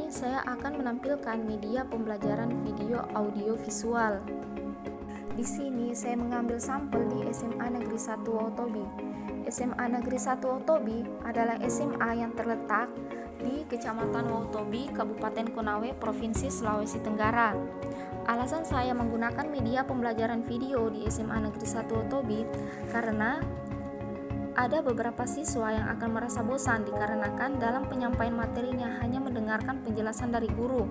ini saya akan menampilkan media pembelajaran video audio visual. Di sini saya mengambil sampel di SMA Negeri 1 Wotobi. SMA Negeri 1 Wotobi adalah SMA yang terletak di Kecamatan Wotobi, Kabupaten Konawe, Provinsi Sulawesi Tenggara. Alasan saya menggunakan media pembelajaran video di SMA Negeri 1 Wotobi karena ada beberapa siswa yang akan merasa bosan dikarenakan dalam penyampaian materinya hanya mendengarkan penjelasan dari guru.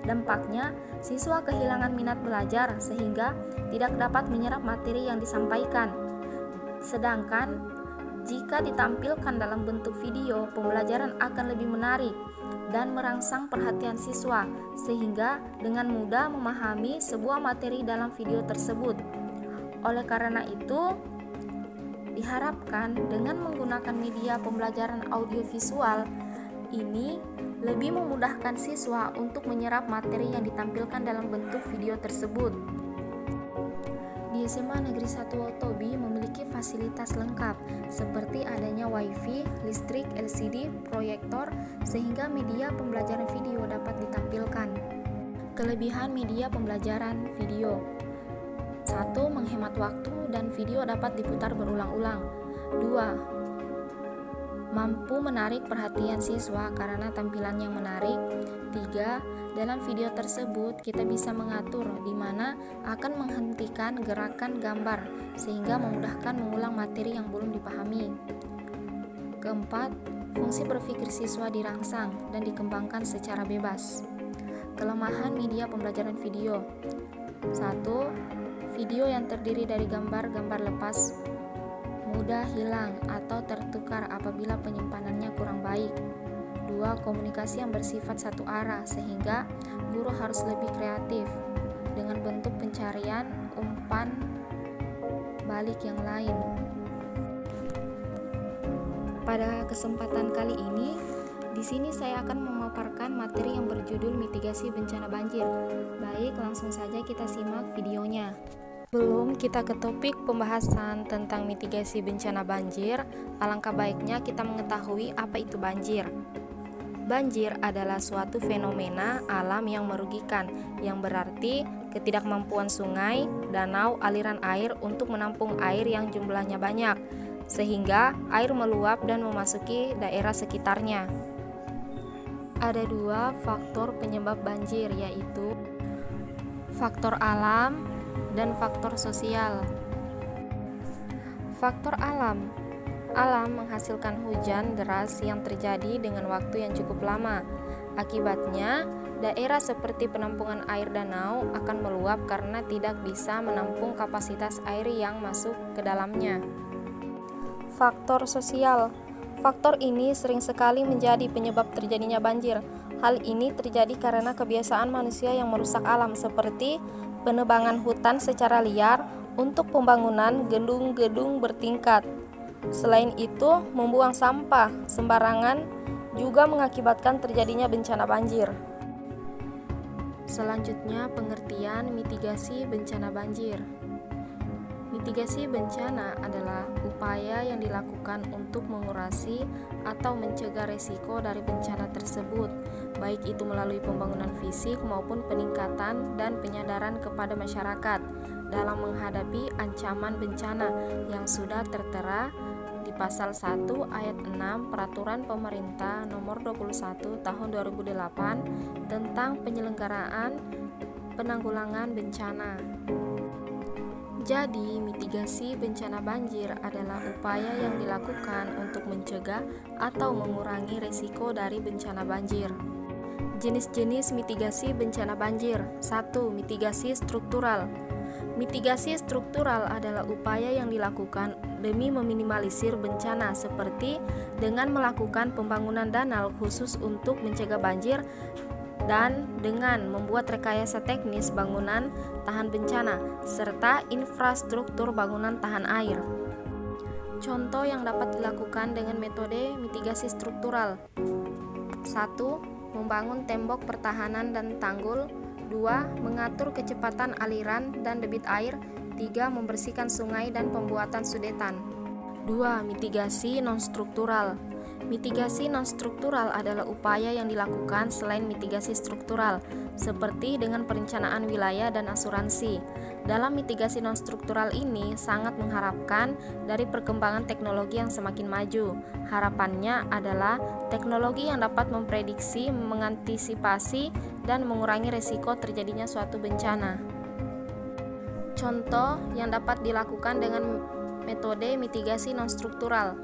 Dampaknya, siswa kehilangan minat belajar sehingga tidak dapat menyerap materi yang disampaikan. Sedangkan, jika ditampilkan dalam bentuk video, pembelajaran akan lebih menarik dan merangsang perhatian siswa, sehingga dengan mudah memahami sebuah materi dalam video tersebut. Oleh karena itu, diharapkan dengan menggunakan media pembelajaran audiovisual ini lebih memudahkan siswa untuk menyerap materi yang ditampilkan dalam bentuk video tersebut. Di SMA Negeri 1 Wotobi memiliki fasilitas lengkap seperti adanya WiFi, listrik, LCD, proyektor, sehingga media pembelajaran video dapat ditampilkan. Kelebihan media pembelajaran video: 1. Menghemat waktu dan video dapat diputar berulang-ulang. 2. Mampu menarik perhatian siswa karena tampilan yang menarik. 3. Dalam video tersebut kita bisa mengatur di mana akan menghentikan gerakan gambar sehingga memudahkan mengulang materi yang belum dipahami. 4. Fungsi berpikir siswa dirangsang dan dikembangkan secara bebas. Kelemahan media pembelajaran video: 1. Video yang terdiri dari gambar-gambar lepas mudah hilang atau tertukar apabila penyimpanannya kurang baik. 2. Komunikasi yang bersifat satu arah sehingga guru harus lebih kreatif dengan bentuk pencarian umpan balik yang lain. Pada kesempatan kali ini, di sini saya akan memaparkan materi yang berjudul mitigasi bencana banjir. Baik, langsung saja kita simak videonya. Sebelum kita ke topik pembahasan tentang mitigasi bencana banjir, alangkah baiknya kita mengetahui apa itu banjir. Banjir adalah suatu fenomena alam yang merugikan, yang berarti ketidakmampuan sungai, danau, aliran air untuk menampung air yang jumlahnya banyak, sehingga air meluap dan memasuki daerah sekitarnya. Ada 2 faktor penyebab banjir, yaitu faktor alam dan faktor sosial. Faktor alam: alam menghasilkan hujan deras yang terjadi dengan waktu yang cukup lama. Akibatnya, daerah seperti penampungan air danau akan meluap karena tidak bisa menampung kapasitas air yang masuk ke dalamnya. Faktor sosial: faktor ini sering sekali menjadi penyebab terjadinya banjir. Hal ini terjadi karena kebiasaan manusia yang merusak alam seperti penebangan hutan secara liar untuk pembangunan gedung-gedung bertingkat. Selain itu, membuang sampah sembarangan juga mengakibatkan terjadinya bencana banjir. Selanjutnya, pengertian mitigasi bencana banjir. Mitigasi bencana adalah upaya yang dilakukan untuk mengurangi atau mencegah risiko dari bencana tersebut, baik itu melalui pembangunan fisik maupun peningkatan dan penyadaran kepada masyarakat dalam menghadapi ancaman bencana yang sudah tertera di Pasal 1 Ayat 6 Peraturan Pemerintah Nomor 21 Tahun 2008 tentang penyelenggaraan penanggulangan bencana. Jadi, mitigasi bencana banjir adalah upaya yang dilakukan untuk mencegah atau mengurangi risiko dari bencana banjir. Jenis-jenis mitigasi bencana banjir. 1. Mitigasi struktural. Mitigasi struktural adalah upaya yang dilakukan demi meminimalisir bencana seperti dengan melakukan pembangunan danau khusus untuk mencegah banjir dan dengan membuat rekayasa teknis bangunan tahan bencana serta infrastruktur bangunan tahan air. Contoh yang dapat dilakukan dengan metode mitigasi struktural: 1. Membangun tembok pertahanan dan tanggul. 2. Mengatur kecepatan aliran dan debit air. 3. Membersihkan sungai dan pembuatan sudetan. 2. Mitigasi non-struktural. Mitigasi non-struktural adalah upaya yang dilakukan selain mitigasi struktural, seperti dengan perencanaan wilayah dan asuransi. Dalam mitigasi non-struktural ini sangat mengharapkan dari perkembangan teknologi yang semakin maju. Harapannya adalah teknologi yang dapat memprediksi, mengantisipasi, dan mengurangi risiko terjadinya suatu bencana. Contoh yang dapat dilakukan dengan metode mitigasi non-struktural.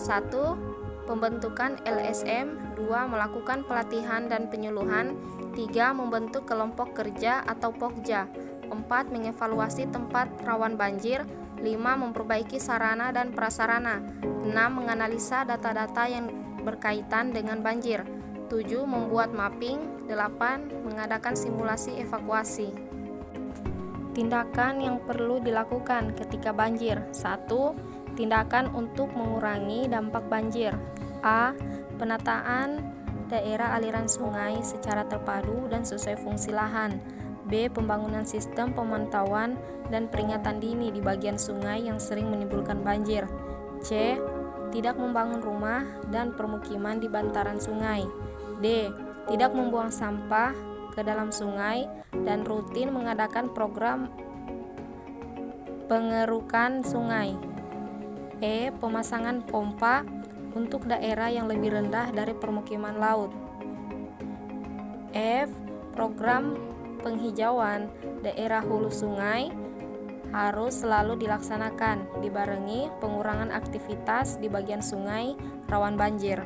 1. Pembentukan LSM. 2. Melakukan pelatihan dan penyuluhan. 3. Membentuk kelompok kerja atau Pokja. 4. Mengevaluasi tempat rawan banjir. 5. Memperbaiki sarana dan prasarana. 6. Menganalisa data-data yang berkaitan dengan banjir. 7. Membuat mapping. 8. Mengadakan simulasi evakuasi. Tindakan yang perlu dilakukan ketika banjir. 1. Tindakan untuk mengurangi dampak banjir. A. Penataan daerah aliran sungai secara terpadu dan sesuai fungsi lahan. B. Pembangunan sistem pemantauan dan peringatan dini di bagian sungai yang sering menimbulkan banjir. C. Tidak membangun rumah dan permukiman di bantaran sungai. D. Tidak membuang sampah ke dalam sungai dan rutin mengadakan program pengerukan sungai. E. Pemasangan pompa untuk daerah yang lebih rendah dari permukiman laut. F. Program penghijauan daerah hulu sungai harus selalu dilaksanakan, dibarengi pengurangan aktivitas di bagian sungai rawan banjir.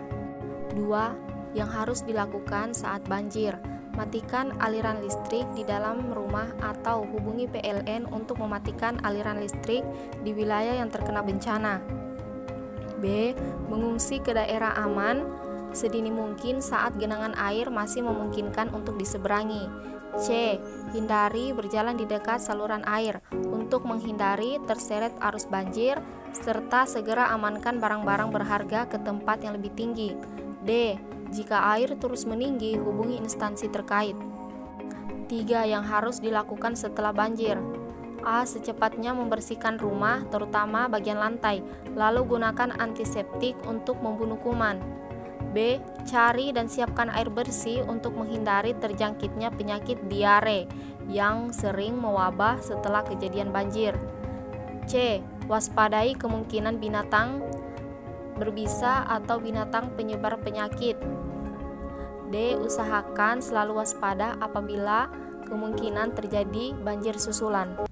2. Yang harus dilakukan saat banjir. Matikan aliran listrik di dalam rumah atau hubungi PLN untuk mematikan aliran listrik di wilayah yang terkena bencana. B. Mengungsi ke daerah aman sedini mungkin saat genangan air masih memungkinkan untuk diseberangi. C. Hindari berjalan di dekat saluran air untuk menghindari terseret arus banjir, serta segera amankan barang-barang berharga ke tempat yang lebih tinggi. D. Jika air terus meninggi, hubungi instansi terkait. 3. Yang harus dilakukan setelah banjir. A. Secepatnya membersihkan rumah, terutama bagian lantai, lalu gunakan antiseptik untuk membunuh kuman. B. Cari dan siapkan air bersih untuk menghindari terjangkitnya penyakit diare yang sering mewabah setelah kejadian banjir. C. Waspadai kemungkinan binatang berbisa atau binatang penyebar penyakit. D. Usahakan selalu waspada apabila kemungkinan terjadi banjir susulan.